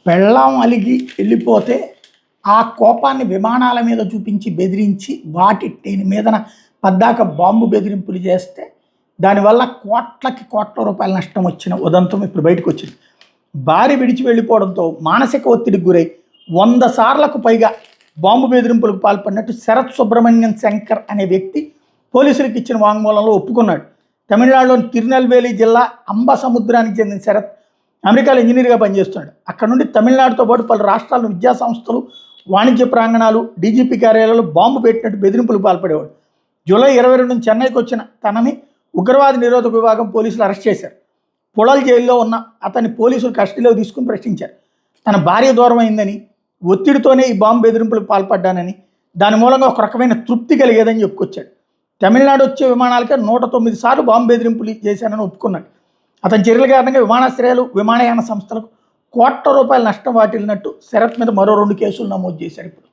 పెళ్ళాం అలిగి వెళ్ళిపోతే ఆ కోపాన్ని విమానాల మీద చూపించి బెదిరించి వాటి మీదన పద్దాక బాంబు బెదిరింపులు చేస్తే దానివల్ల కోట్ల రూపాయల నష్టం వచ్చిన ఉదంతం ఇప్పుడు బయటకు వచ్చింది. భార్య విడిచి వెళ్ళిపోవడంతో మానసిక ఒత్తిడికి గురై 100 సార్లకు పైగా బాంబు బెదిరింపులకు పాల్పడినట్టు శరత్ సుబ్రహ్మణ్యం శంకర్ అనే వ్యక్తి పోలీసులకు ఇచ్చిన వాంగ్మూలంలో ఒప్పుకున్నాడు. తమిళనాడులోని తిరునెల్వేలి జిల్లా అంబసముద్రానికి చెందిన శరత్ అమెరికాలో ఇంజనీర్గా పనిచేస్తున్నాడు. అక్కడ నుండి తమిళనాడుతో పాటు పలు రాష్ట్రాల విద్యా సంస్థలు, వాణిజ్య ప్రాంగణాలు, డీజీపీ కార్యాలయాలు బాంబు పెట్టినట్టు బెదిరింపులకు పాల్పడేవాడు. జూలై 22 నుంచి చెన్నైకి వచ్చిన తనని ఉగ్రవాద నిరోధక విభాగం పోలీసులు అరెస్ట్ చేశారు. పుళల్ జైల్లో ఉన్న అతన్ని పోలీసులు కస్టడీలోకి తీసుకుని ప్రశ్నించారు. తన భార్య దూరం అయిందని, ఒత్తిడితోనే ఈ బాంబు బెదిరింపులకు పాల్పడ్డానని, దాని మూలంగా ఒక రకమైన తృప్తి కలిగేదని చెప్పుకొచ్చాడు. తమిళనాడు వచ్చే విమానాలకే 109 సార్లు బాంబు బెదిరింపులు చేశానని ఒప్పుకున్నాడు. అతని చర్యల కారణంగా విమానాశ్రయాలు, విమానయాన సంస్థలకు కోట్ల రూపాయల నష్టం వాటిల్లినట్టు శరత్ మీద మరో 2 కేసులు నమోదు చేశారు ఇప్పుడు.